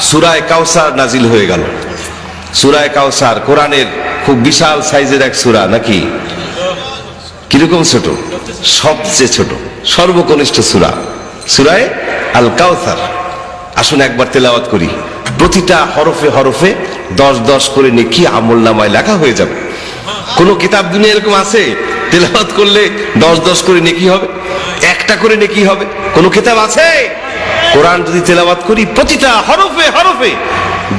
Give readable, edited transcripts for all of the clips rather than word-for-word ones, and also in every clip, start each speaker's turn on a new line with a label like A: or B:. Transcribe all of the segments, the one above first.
A: সূরা কাউসার নাজিল হয়ে গেল। সূরা কাউসার কোরআনের খুব বিশাল সাইজের এক সূরা, নাকি? কিরকম ছোট? সবচেয়ে ছোট, সর্বকনিষ্ঠ সূরা, সূরা আল কাউসার। আসুন একবার তেলাওয়াত করি। প্রতিটা হরফে হরফে 10-10 করে নেকি আমলনামায় লেখা হয়ে যাবে। কোন কিতাব দুনিয়া এরকম আছে তেলাওয়াত করলে 10-10 করে নেকি হবে, একটা করে নেকি হবে? কোন কিতাব আছে? কোরআন যদি তেলাওয়াত করি প্রতিটা হরফে হরফে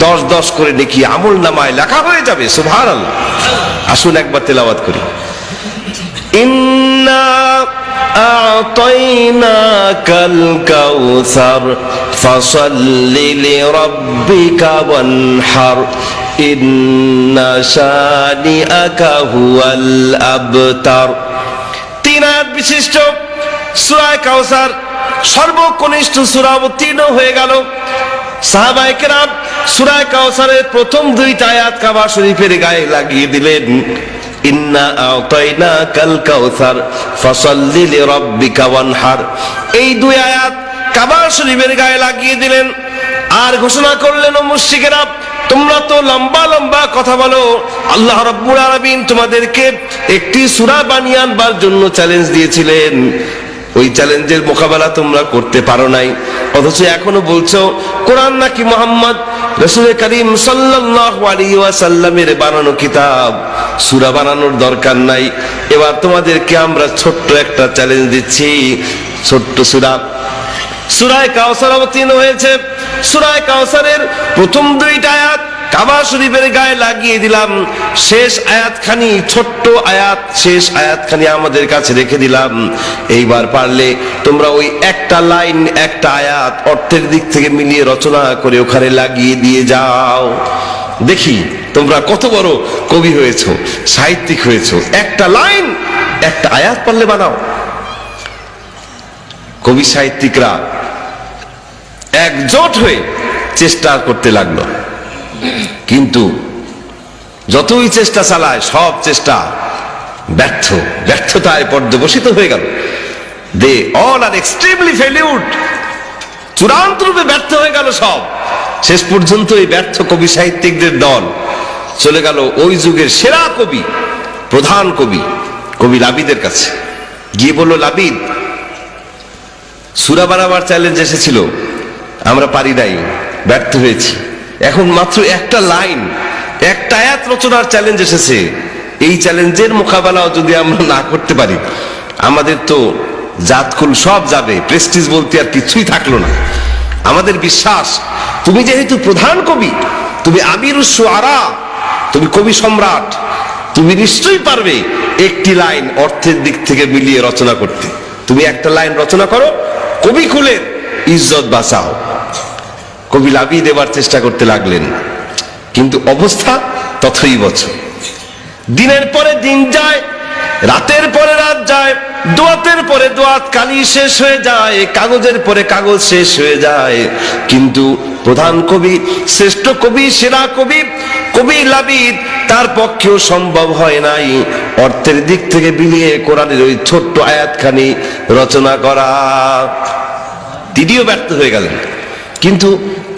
A: 10-10 করে নেকি আমলনামায় লেখা হয়ে যাবে। সুবহানাল্লাহ। আসুন একবার তেলাওয়াত করি। ইন্না আ'তাইনাকাল কাউসার ফাসাল্লি লিরাব্বিকা ওয়ানহার ইন্না শানিআকা হুয়াল আবতার। 3 আয়াত বিশিষ্ট সূরা কাউসার, সর্বকনিষ্ঠ সূরা অবতীর্ণ হয়ে গেল। সাহাবায়ে কেরাম সূরা কাউসারের প্রথম 2টা আয়াত কাবা শরীফের গায়ে লাগিয়ে দিলেন। ইন্না আ'তাইনাকাল কাউসার ফাসাল্লি লিরাব্বিকা ওয়ানহার, এই 2 আয়াত কাবা শরীফের গায়ে লাগিয়ে দিলেন। আর ঘোষণা করলেন, ও মুশরিকেরা, তোমরা তো লম্বা লম্বা কথা বলো, আল্লাহ রাব্বুল আলামিন তোমাদেরকে একটি সূরা বানিয়ে আনবার জন্য চ্যালেঞ্জ দিয়েছিলেন, ওই চ্যালেঞ্জের মোকাবেলা তোমরা করতে পারো নাই, অথচ এখনো বলছো কোরআন নাকি মুহাম্মদ রাসূল করিম সাল্লাল্লাহু আলাইহি ওয়াসাল্লামের বানানো কিতাব, সূরা বানানোর দরকার নাই। এবার তোমাদেরকে আমরা ছোট্ট একটা চ্যালেঞ্জ দিচ্ছি। ছোট্ট সূরা কাউসার অবতীর্ণ হয়েছে। সূরা কাউসারের প্রথম 2টা আয়াত কাবা শরীফের গায়ে লাগিয়ে দিলাম। শেষ আয়াতখানি, ছোট্ট আয়াত, শেষ আয়াতখানি আমাদের কাছে রেখে দিলাম। এইবার পারলে তোমরা ওই একটা লাইন, একটা আয়াত অর্থের দিক থেকে মিলিয়ে রচনা করে ওখানে লাগিয়ে দিয়ে যাও। দেখি তোমরা কত বড় কবি হয়েছো, সাহিত্যিক হয়েছো। একটা লাইন, একটা আয়াত পারলে বানাও। কবি সাহিত্যিকরা একজোট হয়ে চেষ্টা করতে লাগলো, কিন্তু যতই চেষ্টা চালায় সব চেষ্টা ব্যর্থতায় পর্যবসিত হয়ে গেল। দে অল আর এক্সট্রিমলি ফেলিউড, চূড়ান্ত রূপে ব্যর্থ হয়ে গেল সব। শেষ পর্যন্ত এই ব্যর্থ কবি সাহিত্যিকদের দল চলে গেল ওই যুগের সেরা কবি, প্রধান কবি লাবিদের কাছে। গিয়ে বলল, লাবিদ, সূরা বানাবার চ্যালেঞ্জ এসেছিল, আমরা পারি নাই, ব্যর্থ হয়েছি। এখন মাত্র একটা লাইন, একটা আয়াত রচনার চ্যালেঞ্জ এসেছে। এই চ্যালেঞ্জের মোকাবেলাও যদি আমরা না করতে পারি, আমাদের তো জাতকুল সব যাবে, প্রেস্টিজ বলতে আর কিছুই থাকলো না। আমাদের বিশ্বাস, তুমি যেহেতু প্রধান কবি, তুমি আমিরুশ শুআরা, তুমি কবি সম্রাট, তুমি নিশ্চয়ই পারবে একটি লাইন অর্থের দিক থেকে মিলিয়ে রচনা করতে। তুমি একটা লাইন রচনা করো, কবি কুলের ইজ্জত বাঁচাও। কবি লাবিদ দেবার চেষ্টা করতে লাগলেন, কিন্তু অবস্থা তথৈবচ। দিনের পরে দিন যায়, রাতের পরে রাত যায়, দোয়াতের পরে দোয়াত, কালি শেষ হয়ে যায়, কাগজের পরে কাগজ শেষ হয়ে যায়, কিন্তু প্রধান কবি, শ্রেষ্ঠ কবি, সেরা কবি লাবিদ, তার পক্ষেও সম্ভব হয় নাই অর্থের দিক থেকে বিলিয়ে কোরআনের ওই ছোট্ট আয়াতখানি রচনা করা। তিনিও ব্যর্থ হয়ে গেলেন। কিন্তু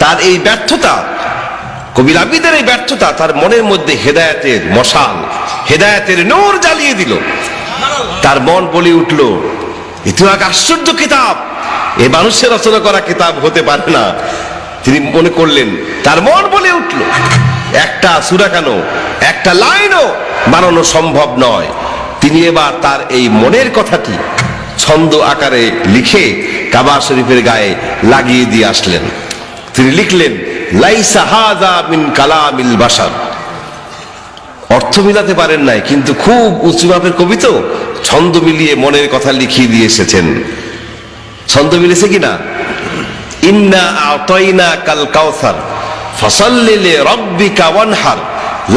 A: তার এই ব্যর্থতা, কবি লাবিদের এই ব্যর্থতা তার মনের মধ্যে হেদায়েতের মশাল, হেদায়েতের নূর জ্বালিয়ে দিল। তার মন বলে উঠল, এ তো এক আশ্চর্য কিতাব, এ মানুষের রচনা করা কিতাব হতে পারে না। তিনি মনে করলেন, তার মন বলে উঠল, একটা সূরা কেন, একটা লাইনও বানানো সম্ভব নয়। তিনি এবার তার এই মনের কথাটি ছন্দ আকারে লিখে কাবা শরীফের গায়ে লাগিয়ে দিয়ে আসলেন। তিনি লিখলেন, লাইসা হাযা মিন কালামিল বাশার। অর্থ মিলাতে পারেন নাই, কিন্তু খুব উঁচু মাপের কবি তো, ছন্দ মিলিয়ে মনের কথা লিখিয়ে দিয়ে এসেছেন। ছন্দ মিলেছে কিনা? ইন্না আ'তাইনাকাল কাউসার ফাসাল্লি লিরাব্বিকা ওয়ানহার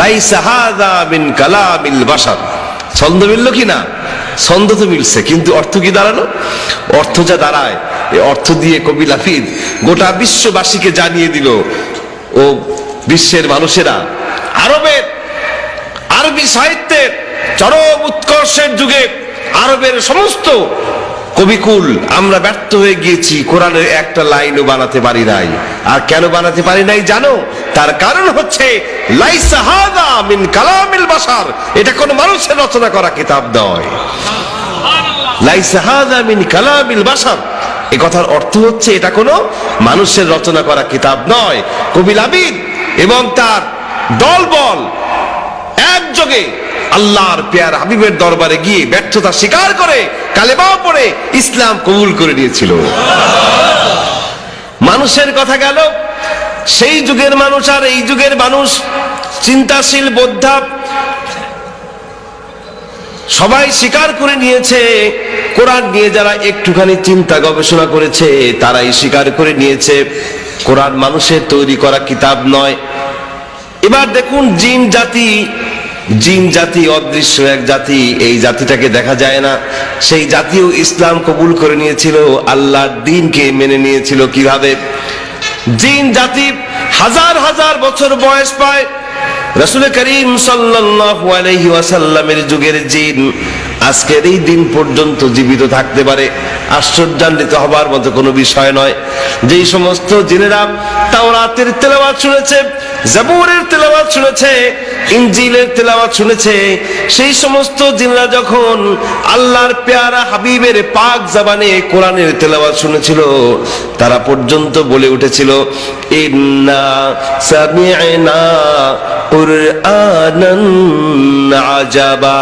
A: লাইসা হাযা মিন কালামিল বাশার। ছন্দ মিলল কিনা? ছন্দ তো মিলছে, কিন্তু অর্থ কি দাঁড়ালো? অর্থ যা দাঁড়ায়, এই অর্থ দিয়ে কবি লাবিদ গোটা বিশ্ববাসীকে জানিয়ে দিল, ও বিশ্বের মানুষেরা, আরবি সাহিত্যের চরম উৎকর্ষের যুগে আরবের সমস্ত কবিকুল আমরা ব্যর্থ হয়ে গিয়েছি, কোরআনের একটা লাইনও বানাতে পারি নাই। আর কেন বানাতে পারি নাই জানো? তার কারণ হচ্ছে লাইসা হাযা মিন কালামিল বাশার, এটা কোন মানুষের রচনা করা কিতাব নয়। লাইসা হাযা মিন কালামিল বাশার, এই কথার অর্থ হচ্ছে এটা কোনো মানুষের রচনা করা কিতাব নয়। কবি লাবিদ এবং তার দলবল একযোগে আল্লাহর পেয়ার হাবিবের দরবারে গিয়ে ব্যর্থতা স্বীকার করে কালেমা পড়ে ইসলাম কবুল করে নিয়েছিল। মানুষের কথা গেল, সেই যুগের মানুষ আর এই যুগের মানুষ, চিন্তাশীল বোদ্ধা সবাই স্বীকার করে নিয়েছে। কোরআন নিয়ে যারা একটুখানি চিন্তা গবেষণা করেছে তারাই স্বীকার করে নিয়েছে কোরআন মানুষের তৈরি করা কিতাব নয়। এবার দেখুন জিন জাতি অদৃশ্য এক জাতি, এই জাতিটাকে দেখা যায় না, সেই জাতিও ইসলাম কবুল করে নিয়েছিল, আল্লাহর দ্বীনকে মেনে নিয়েছিল। কিভাবে? জিন জাতি হাজার হাজার বছর বয়স পায়। রাসূল করিম সাল্লাল্লাহু আলাইহি ওয়াসাল্লামের যুগের জিন আজকের এই দিন পর্যন্ত জীবিত থাকতে পারে, আশ্চর্যান্বিত হবার মতো কোনো বিষয় নয়। যেই সমস্ত জিনেরা তাওরাতের তেলাওয়াত শুনেছে, জাবুরের তেলাওয়াত শুনেছে, ইনজিলের তেলাওয়াত শুনেছে, সেই সমস্ত জিনেরা যখন আল্লাহর পেয়ারা হাবিবের পাক জবানে কোরআনের তেলাওয়াত শুনেছিল, তারা পর্যন্ত বলে উঠেছিল ইন্না সামি'না কুরআনান আজাবা।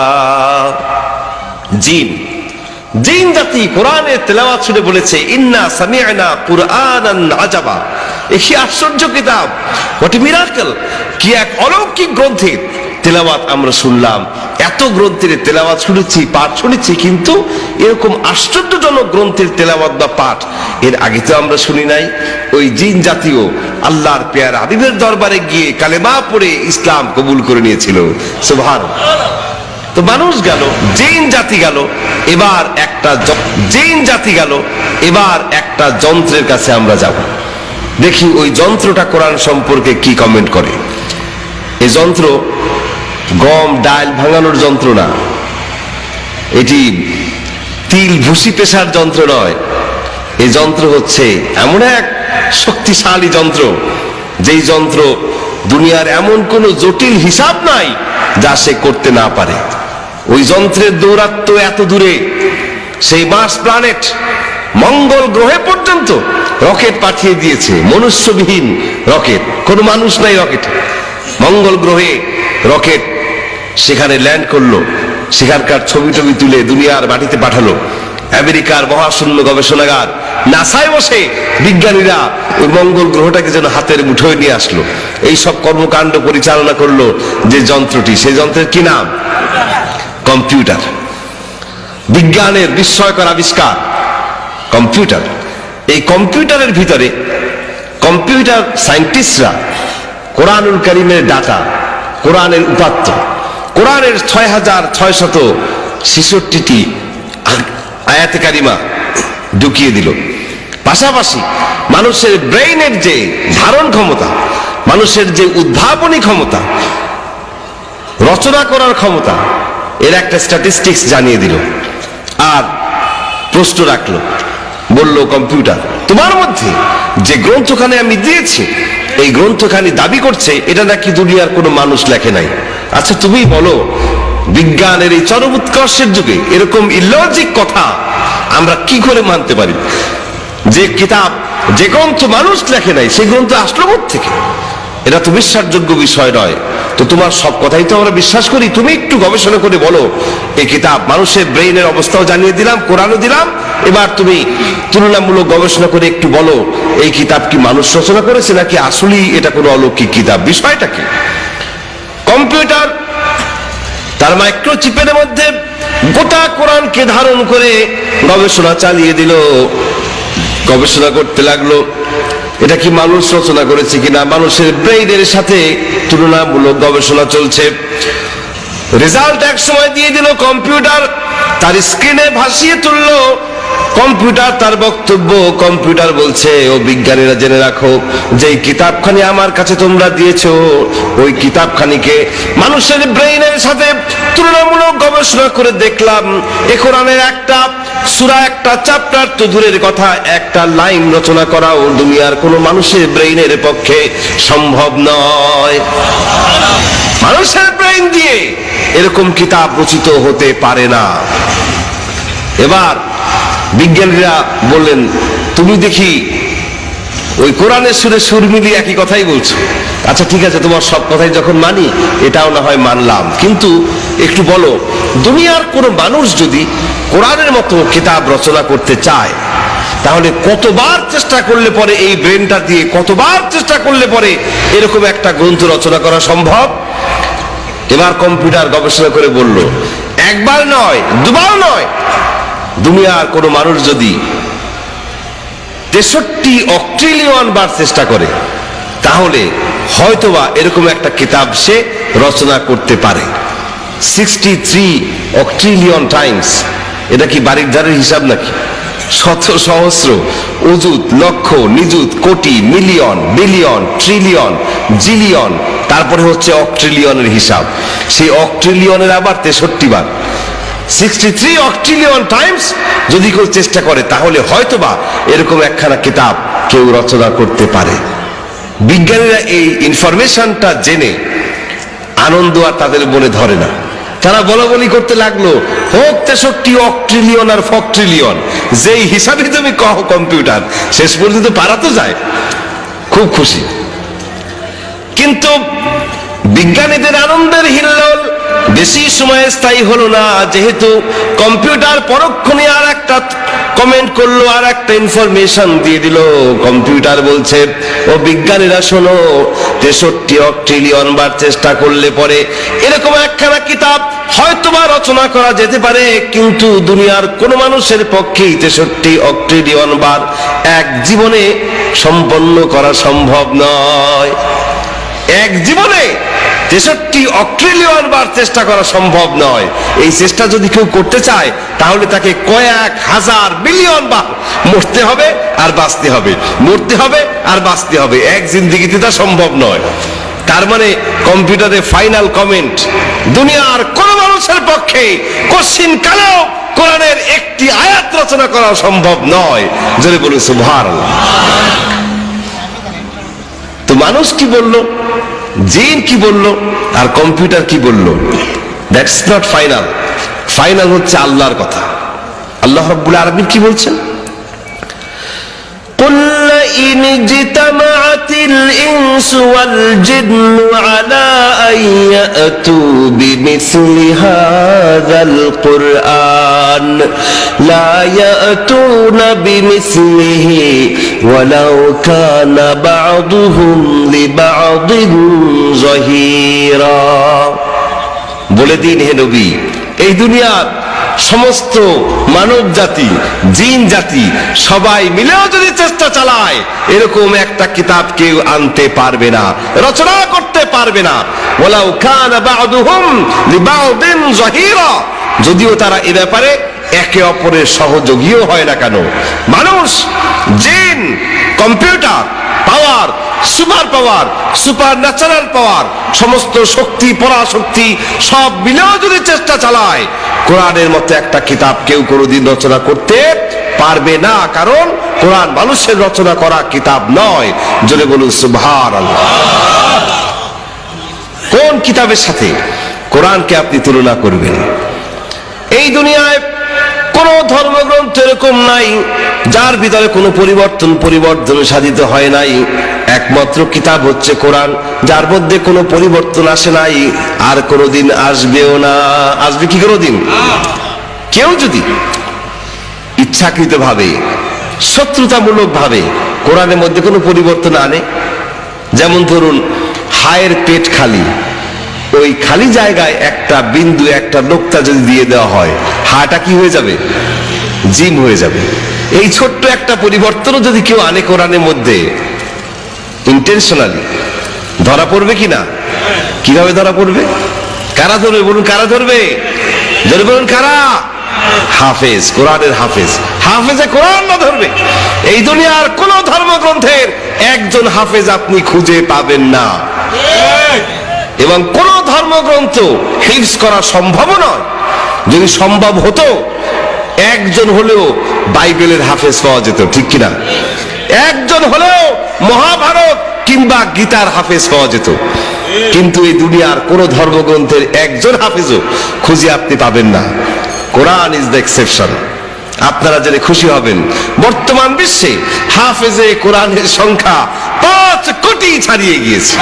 A: জিন জাতি কোরআনের তেলাওয়াত শুনে বলেছে ইন্না সামি'না কুরআনান আজাবা, কি আশ্চর্য কিতাব, হোয়াট এ মিরাকল, কি এক অলৌকিক গ্রন্থের তেলাওয়াত আমরা শুনলাম। এত গ্রন্থের তেলাওয়াত শুনেছি, পাঠ শুনেছি, কিন্তু এরকম আশ্চর্যজনক গ্রন্থের তেলাওয়াত বা পাঠ এর আগে তো আমরা শুনি নাই। ওই জিন জাতীয় আল্লাহর পেয়ারা হাবিবের দরবারে গিয়ে কালেমা পড়ে ইসলাম কবুল করে নিয়েছিল। সুবহানাল্লাহ। তো মানুষ গেল, জিন জাতি গেল, এবার একটা যন্ত্রের কাছে আমরা যাব, দেখি ওই যন্ত্রটা কোরআন সম্পর্কে কি কমেন্ট করে। এই যন্ত্র গম ডাল ভাঙানোর যন্ত্র না, এটি তিল ভুসি পেশার যন্ত্র নয়। এই যন্ত্র হচ্ছে এমন এক শক্তিশালী যন্ত্র, যেই যন্ত্র দুনিয়ার এমন কোন জটিল হিসাব নাই যা সে করতে না পারে। ওই যন্ত্রের দৌরাত্ম্য এত দূরে, সেই মার্স প্ল্যানেট মঙ্গল গ্রহে পর্যন্ত রকেট পাঠিয়ে দিয়েছে, মনুষ্যবিহীন রকেট, কোনো মানুষ নাই রকেটে। মঙ্গল গ্রহে রকেট সেখানে ল্যান্ড করলো, সেখানকার ছবি টবি তুলে দুনিয়ার মাটিতে পাঠালো। আমেরিকার মহাশূন্য গবেষণাগার নাসায় বসে বিজ্ঞানীরা ওই মঙ্গল গ্রহটাকে যেন হাতের মুঠোয় নিয়ে আসলো। এই সব কর্মকাণ্ড পরিচালনা করলো যে যন্ত্রটি, সেই যন্ত্রের কি নাম? কম্পিউটার। বিজ্ঞানের বিস্ময়কর আবিষ্কার কম্পিউটার। এই কম্পিউটারের ভিতরে কম্পিউটার সায়েন্টিস্টরা কোরআনুল কারীমের ডাটা, কোরআনের উপাত্ত, কোরআনের 6666টি আয়াতে কারিমা ঢুকিয়ে দিল। পাশাপাশি মানুষের ব্রেইনের যে ধারণ ক্ষমতা, মানুষের যে উদ্ভাবনী ক্ষমতা, রচনা করার ক্ষমতা, এর একটা স্ট্যাটিস্টিক্স জানিয়ে দিল। আর প্রশ্ন রাখলো, বলল কম্পিউটার, তোমার মধ্যে যে গ্রন্থখানি আমি দিয়েছি, এই গ্রন্থখানি দাবি করছে এটা নাকি দুনিয়ার কোনো মানুষ লেখে নাই। আচ্ছা তুমি বলো, বিজ্ঞানের এই চরম উৎকর্ষের যুগে এরকম ইলজিক কথা আমরা কি করে মানতে পারি? যে কিতাব, যে গ্রন্থ মানুষ লেখে নাই, সেই গ্রন্থ আসলো থেকে? এটা তো বিশ্বাসযোগ্য বিষয় নয়। তো তোমার সব কথাই তো আমরা বিশ্বাস করি, তুমি একটু গবেষণা করে বলো। এই কিতাব মানুষের ব্রেইনের অবস্থাও জানিয়ে দিলাম, কোরআনও দিলাম, এবার তুমি তুলনামূলক গবেষণা করে একটু বলো এই কিতাব কি মানুষ রচনা করেছে নাকি আসলেই এটা কোনো অলৌকিক কিতাব, বিষয়টা কি? কম্পিউটার তার মাইক্রোচিপের মধ্যে গোটা কোরআনকে ধারণ করে গবেষণা চালিয়ে দিল। গবেষণা করতে লাগলো এটা কি মানুষ রচনা করেছে কিনা, মানুষের ব্রেইনের সাথে তুলনামূলক গবেষণা চলছে। রেজাল্ট এক সময় দিয়ে দিল কম্পিউটার, তার স্ক্রিনে ভাসিয়ে তুললো কম্পিউটার তার বক্তব্য, কম্পিউটার বলছে, ও বিজ্ঞানীরা জেনে রাখো, যে কিতাবখানি আমার কাছে তোমরা দিয়েছো, ওই কিতাবখানিকে মানুষের ব্রেইনের সাথে তুলনামূলক গবেষণা করে দেখলাম, এ কোরআনের একটা সূরা, একটা চ্যাপ্টার তো দূরের কথা, একটা লাইন রচনা করাও দুনিয়ার কোনো মানুষের ব্রেইনের পক্ষে সম্ভব নয়। মানুষের ব্রেইন দিয়ে এরকম কিতাব রচিত হতে পারে না। এবার বিজ্ঞানীরা বললেন, তুমি দেখি ওই কোরআনের সুরে সুর মিলিয়ে একই কথাই বলছো। আচ্ছা ঠিক আছে, তোমার সব কথাই যখন মানি, এটাও না হয় মানলাম, কিন্তু একটু বলো, দুনিয়ার কোনো মানুষ যদি কোরআনের মতো কিতাব রচনা করতে চায়, তাহলে কতবার চেষ্টা করলে পরে এই ব্রেনটা দিয়ে, কতবার চেষ্টা করলে পরে এরকম একটা গ্রন্থ রচনা করা সম্ভব? এবার কম্পিউটার গবেষণা করে বলল, একবার নয়, দুবার নয়, দুনিয়ার কোনো মানুষ যদি 63 অক্ট্রিলিয়ন বার চেষ্টা করে, তাহলে হয়তোবা এরকম একটা কিতাব সে রচনা করতে পারে। 63 অক্ট্রিলিয়ন টাইমস, এটা কি বাড়ির ধারের হিসাব নাকি? শত সহস্র, অযুত, লক্ষ, নিযুত, কোটি, মিলিয়ন, বিলিয়ন, ট্রিলিয়ন, জিলিয়ন, তারপরে হচ্ছে অক্ট্রিলিয়নের হিসাব। সেই অক্ট্রিলিয়নের আবার 63 বার, 63 অক্ট্রিলিয়ন টাইমস যদি কেউ চেষ্টা করে, তাহলে হয়তোবা এরকম একখানা কিতাব কেউ রচনা করতে পারে। বিজ্ঞানীরা এই ইনফরমেশনটা জেনে আনন্দ আর তাদের মনে ধরে না। তারা বলাবলি করতে লাগলো, হোক 63 অক্ট্রিলিয়ন আর ফক্ট্রিলিয়ন, যেই হিসাবে তুমি কহ কম্পিউটার, শেষ পর্যন্ত পারা তো যায়। খুব খুশি। কিন্তু বিজ্ঞানীদের আনন্দের হিল্লোল বেশি সময় স্থায়ী হলো না, যেহেতু কম্পিউটার পরক্ষণে আর একটা কমেন্ট করলো, আর একটা ইনফরমেশন দিয়ে দিল। কম্পিউটার বলছে, ও বিজ্ঞানীরা শোনো, 63 অক্ট্রিলিয়ন বার চেষ্টা করলে পরে এরকম একখানা কিতাব হয়তোবা রচনা করা যেতে পারে, কিন্তু দুনিয়ার কোন মানুষের পক্ষেই 63 অক্ট্রিলিয়ন বার এক জীবনে সম্পন্ন করা সম্ভব নয়। এক জীবনে 63 অক্ট্রিলিয়ন বার চেষ্টা করা সম্ভব নয়। এই চেষ্টা যদি কেউ করতে চায়, তাহলে তাকে কয়েক হাজার বিলিয়ন বার মরতে হবে আর বাঁচতে হবে, মরতে হবে আর বাঁচতে হবে। এক জিন্দেগিতে তা সম্ভব নয়। তার মানে কম্পিউটারে ফাইনাল কমেন্ট, দুনিয়ার কোন মানুষের পক্ষে কোশ্চিন কালেও কোরআনের একটি আয়াত রচনা করা সম্ভব নয়। জোরে বলুন সুবহানাল্লাহ। তো মানুষ কি বলল, জিন কি বলল, আর কম্পিউটার কি বলল, দ্যাটস নট ফাইনাল। ফাইনাল হচ্ছে আল্লাহর কথা। আল্লাহ রাব্বুল আলামিন কি বলছেন? قل إن اجتمعت الإنس والجن على أن يأتوا بمثل هذا القرآن لا يأتون بمثله ولو كان بعضهم لبعض ظهيرا। বলে দিন হে নবী, এই দুনিয়ার সমস্ত মানব জাতি, জিন জাতি সবাই মিলেও যদি চেষ্টা চালায়, এরকম একটা কিতাব কেউ আনতে পারবে না, রচনা করতে পারবে না। ওয়ালাউ কানা বা'দুহুম লিবা'দিন যাহিরা, যদিও তারা এ ব্যাপারে একে অপরের সহযোগীও হয় না কেন। মানুষ, জিন, কম্পিউটার, পাওয়ার, সুপার পাওয়ার, সুপার ন্যাচারাল পাওয়ার, সমস্ত শক্তি, পরাশক্তি সব মিলেও যদি চেষ্টা চালায়, কোরআনের মতো একটা কিতাব কেউ কোনোদিন রচনা করতে পারবে না। কারণ কোরআন মানুষের রচনা করা কিতাব নয়। জোরে বলুন সুবহানাল্লাহ। কোন কিতাবের সাথে কোরআনকে আপনি তুলনা করবেন? এই দুনিয়ায় কোন ধর্মগ্রন্থ এরকম নাই যার ভিতরে কোনো পরিবর্তন সাধিত হয় নাই। একমাত্র কিতাব হচ্ছে কোরআন, যার মধ্যে কোনো পরিবর্তন আসে নাই, আর কোনোদিন আসবেও না। আসবে কি কোনোদিন? কেউ যদি ইচ্ছাকৃত ভাবে, শত্রুতামূলক ভাবে কোরআনের মধ্যে কোনো পরিবর্তন আনে, যেমন ধরুন হায়ের পেট খালি, ওই খালি জায়গায় একটা বিন্দু, একটা নোক্তা যদি দিয়ে দেওয়া হয়, হাটা কি হয়ে যাবে? জিম হয়ে যাবে। এই ছোট্ট একটা পরিবর্তনও যদি কেউ আনে কোরআনের মধ্যে ইন্টেনশনালি, ধরা পড়বে কি না? কিভাবে ধরা পড়বে? কারা ধরবে বলুন? কারা ধরবে? ধরে বলুন কারা? হাফেজ, কোরআনের হাফেজ। হাফেজে কোরআন না ধরবে, এই দুনিয়ার কোন ধর্মগ্রন্থের একজন হাফেজ আপনি খুঁজে পাবেন না, এবং কোন ধর্মগ্রন্থ হিফজ করা সম্ভব নয়। যদি সম্ভব হতো একজন হলেও বাইবেলের হাফেজ পাওয়া যেত, ঠিক কিনা? একজন হলেও মহাভারত কিংবা গীতার হাফেজ পাওয়া যেত, কিন্তু এই দুনিয়ার কোন ধর্মগ্রন্থের একজন হাফেজও খুঁজে আপনি পাবেন না। Quran is the exception. আপনারা জেনে খুশি হবেন, বর্তমান বিশ্বে হাফেজে কোরআনের সংখ্যা 5 কোটি ছাড়িয়ে গিয়েছে।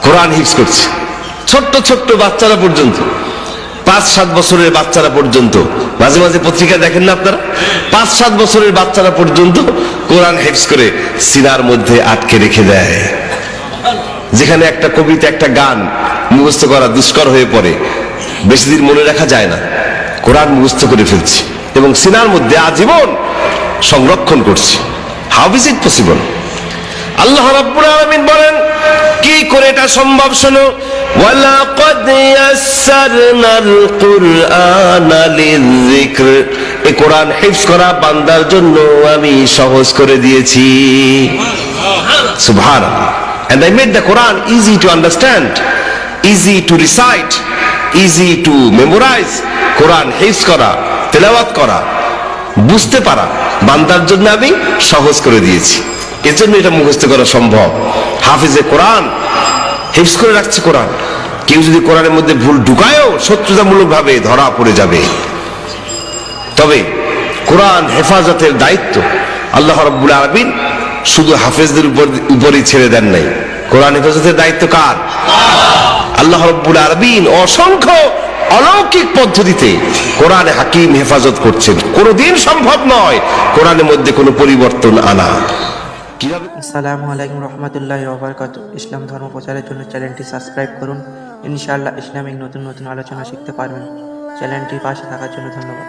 A: কোরআন হিফজ করছে ছোট্ট ছোট্ট বাচ্চারা পর্যন্ত, 5-7 বছরের বাচ্চারা পর্যন্ত, মাঝে মাঝে পত্রিকা দেখেন না আপনারা, 5-7 বছরের বাচ্চারা পর্যন্ত কোরআন হিফজ করে সিনার মধ্যে আটকে রেখে দেয়। যেখানে একটা কবিতা, একটা গান মুখস্থ করা দুষ্কর হয়ে পড়ে, বেশি দিন মনে রাখা যায় না, কোরআন মুখস্থ করে ফেলছি এবং সিনার মধ্যে আজীবন সংরক্ষণ করছি। How is it possible? Allah রাব্বুল আলামিন বলেন, কি করে এটা সম্ভব? শোনো, ওয়ালাকাদ ইয়াসসারনাল কুরআনা লিযিকর, এই কোরআন হিফজ করা বান্দার জন্য আমি সহজ করে দিয়েছি। সুবহানাল্লাহ। And I made the Quran easy to understand, easy to recite, easy to memorize. কোরআন হিফজ করা, তেলাওয়াত করা, বুঝতে পারা বান্দার জন্য আমি সহজ করে দিয়েছি। এজন্য এটা মুখস্থ করা সম্ভব। হাফিজে কোরআন হিফজ করে রাখছে কোরআন। কেউ যদি কোরআনের মধ্যে ভুল ঢুকায়ও শত্রুতামূলক ভাবে ধরা পড়ে যাবে। তবে কোরআন হেফাজতের দায়িত্ব আল্লাহ রাব্বুল আলামিন শুধু হাফেজদের উপরই ছেড়ে দেন নাই। কোরআন হেফাজতের দায়িত্ব কার? আল্লাহ রাব্বুল আলামিন অসংখ্য অলৌকিক পদ্ধতিতে কোরআনে হাকিম হেফাজত করছেন। কোনোদিন সম্ভব নয় কোরআনের মধ্যে কোনো পরিবর্তন আনা। কিভাবে?
B: আসসালামু আলাইকুম রহমতুল্লাহি ওয়া বারাকাতুহু। ইসলাম ধর্ম প্রচারের জন্য চ্যানেলটি সাবস্ক্রাইব করুন। ইনশাআল্লাহ ইসলামিক নতুন নতুন আলোচনা শিখতে পারবেন। চ্যানেলটির পাশে থাকার জন্য ধন্যবাদ।